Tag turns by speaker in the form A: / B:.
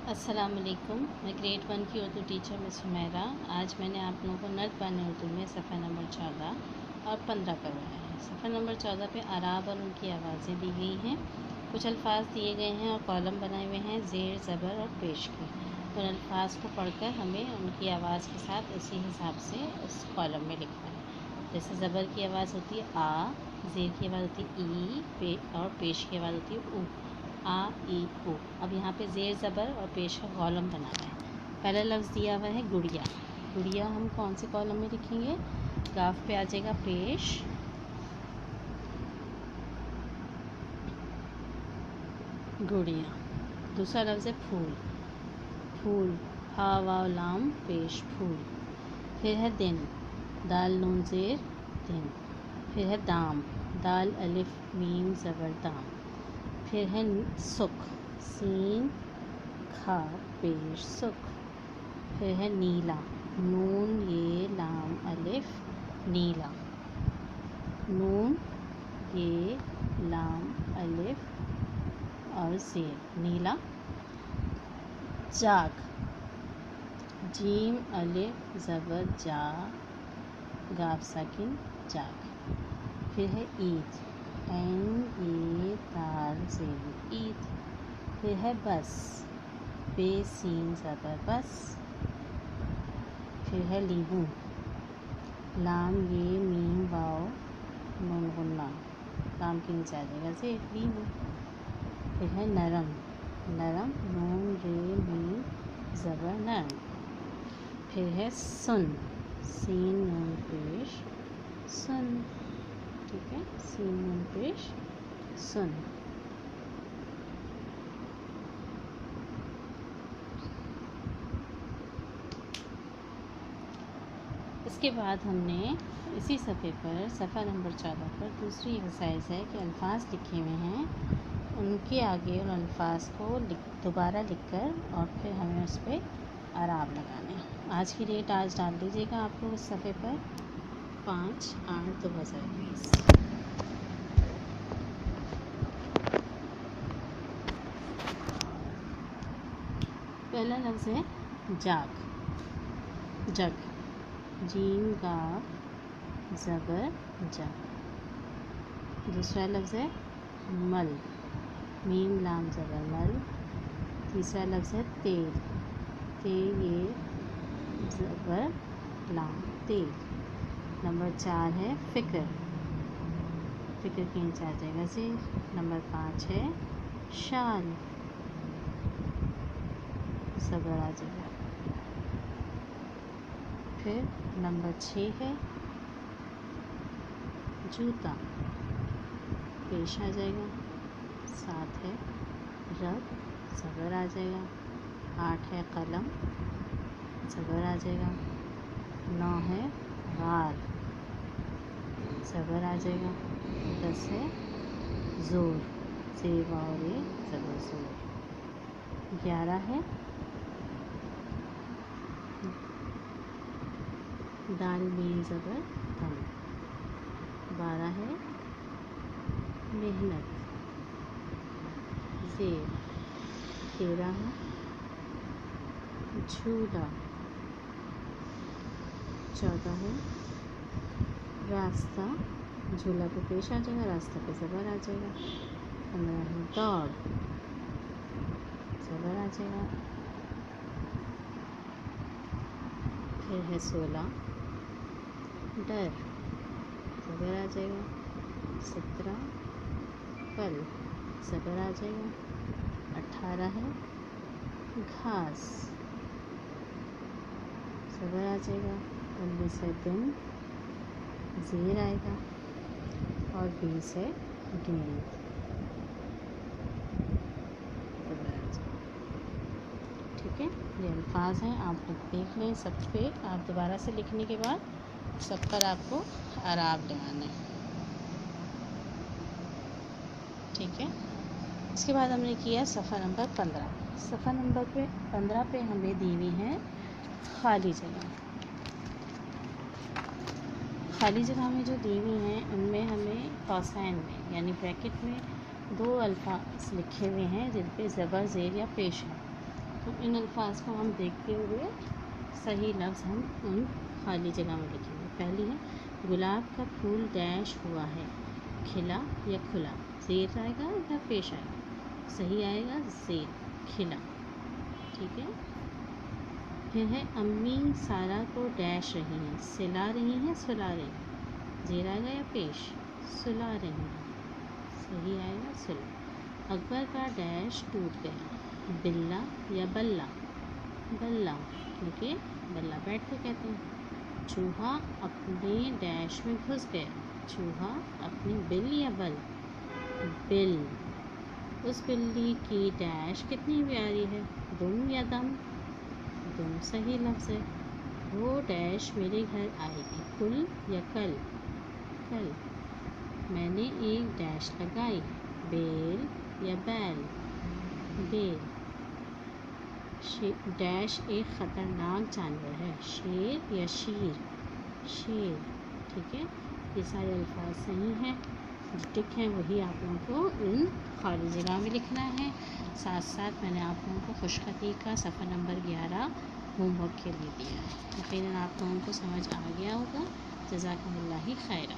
A: अस्सलाम वालेकुम। मैं ग्रेड 1 की उर्दू टीचर मिस हुमैरा। आज मैंने आप लोगों को नर्द बानी उर्दू में सफ़ा नंबर 14 और 15 करवाया है। सफ़ा नंबर 14 पे अराब और उनकी आवाज़ें दी गई हैं। कुछ अल्फाज दिए गए हैं और कॉलम बनाए हुए हैं ज़ेर, ज़बर और पेश के। उन अल्फाज को पढ़कर हमें उनकी आवाज़ के साथ उसी हिसाब से उस कॉलम में लिखना है। जैसे ज़बर की आवाज़ होती है आ, ज़ेर की आवाज़ होती है ई, और पेश की आवाज़ होती है ऊ। आ ई ओ। अब यहाँ पे ज़ेर, ज़बर और पेश का कॉलम बनाना है। पहला लफ्ज़ दिया हुआ है गुड़िया। गुड़िया हम कौन से कॉलम में लिखेंगे? गाफ पे आ जाएगा पेश, गुड़िया। दूसरा लफ्ज़ है फूल। फूल, हा वाव लाम पेश, फूल। फिर है दिन, दाल नून ज़ेर, दिन। फिर है दाम, दाल अलिफ मीम ज़बर, दाम। फिर है सुख, सीन खा पेश, सुख। फिर है नीला, नून ये लाम अलिफ, नीला। नून ये लाम अलिफ और ज़ेर, नीला। जाग, जीम अलिफ ज़बर जा, गाफ साकिन, जाग। फिर है ईद, ऐन ए तार ज़ेर, ईद। फिर है बस, बे सीन ज़बर, बस। फिर है लीमू, लाम ये मीम वाव नून गुन्ना, लाम के नीचे आ जाएगा ज़ेर, लीमू। फिर है नरम, नरम नून रे मीम ज़बर, नरम। फिर है सुन, सीन नून पेश, सुन। ठीक है, सीन नून पेश, सुन। इसके बाद हमने इसी सफ़े पर सफ़ा नंबर 14 पर दूसरी एक्सरसाइज है कि अल्फाज लिखे हुए हैं, उनके आगे उन अल्फाज को दोबारा लिखकर और फिर हमें उस पर अराब लगाने हैं। आज की डेट आज डाल दीजिएगा आप लोग इस सफ़े पर 5/8/2020। पहला लफ्ज़ है जाग, जग, जीम गाफ ज़बर जा। दूसरा लफ्ज़ है मल, मीम लाम ज़बर, मल। तीसरा लफ्ज़ है तेल, ते ये ज़बर लाम, तेल। नंबर 4 है फ़िक्र, फ़िक्र के नीचे आ जाएगा ज़ेर। नंबर 5 है शाल, ज़बर आ जाएगा। फिर नंबर 6 है जूता, पेश आ जाएगा। 7 है रब, ज़बर आ जाएगा। 8 है कलम, ज़बर आ जाएगा। 9 है गार, ज़बर आ जाएगा। 10 है ज़ोर, ज़ेर वाव रे ज़बर, ज़ोर। 11 है दाल मीम ज़बर, दम। 12 है मेहनत, ज़ेर। 13 है झूला। 14 है रास्ता, झूला पे पेश आ जाएगा, रास्ता पे ज़बर आ जाएगा। 15 है दौड़, ज़बर आ जाएगा। फिर है 16 डर, ज़बर आ जाएगा। 17 पल, ज़बर आ जाएगा। 18 है घास, ज़बर आ जाएगा। 19 है दिन, ज़ेर आएगा। और 20 है गेंद, ज़बर आ जाएगा। ठीक है, ये अल्फाज हैं, आप लोग देख लें। सब पे आप दोबारा से लिखने के बाद सब पर आपको अराब लगाना है। ठीक है, इसके बाद हमने किया सफ़ा नंबर 15। सफ़ा नंबर 15 पे हमें दी हुई है खाली जगह। खाली जगह में जो दी हुई हैं उनमें हमें कौसैन में यानी ब्रैकेट में 2 अल्फाज लिखे हुए हैं जिन पे ज़बर, ज़ेर या पेश है। تو ان الفاظ کو ہم دیکھتے ہوئے صحیح لفظ ہم ان خالی جگہ میں لکھیں گے. پہلی ہے گلاب کا پھول ڈیش ہوا ہے، کھلا یا کھلا. زیر آئے گا یا پیش آئے گا؟ صحیح آئے گا زیر، کھلا. ٹھیک ہے. پھر ہے امی سارا کو ڈیش رہی ہیں، سلا رہی ہیں سلا رہی ہیں. زیر آئے گا یا پیش؟ سلا رہی ہیں. صحیح آئے گا سلا. اکبر کا ڈیش ٹوٹ گیا، بلا یا بلا؟ بلا، کیونکہ بلا بیٹ کو کہتے ہیں. چوہا اپنے ڈیش میں گھس گیا، چوہا اپنی بل یا بل؟ بل. اس بلی کی ڈیش کتنی پیاری ہے، دم یا دم؟ دم صحیح لفظ ہے. وہ ڈیش میرے گھر آئے گی، کل یا کل؟ کل. میں نے ایک ڈیش لگائی، بیل یا بیل؟ بیل. ڈیش ایک خطرناک جانور ہے، شیر یا شیر؟ شیر. ٹھیک ہے. یہ سارے الفاظ صحیح ہیں. جو ٹک ہیں وہی آپ لوگوں کو ان خالی جگہ میں لکھنا ہے. ساتھ ساتھ میں نے آپ لوگوں کو خوشخطی کا صفحہ نمبر 11 ہوم ورک کے لیے دیا ہے. یقیناً آپ لوگوں کو سمجھ آ گیا ہوگا. جزاکم اللہ خیرا.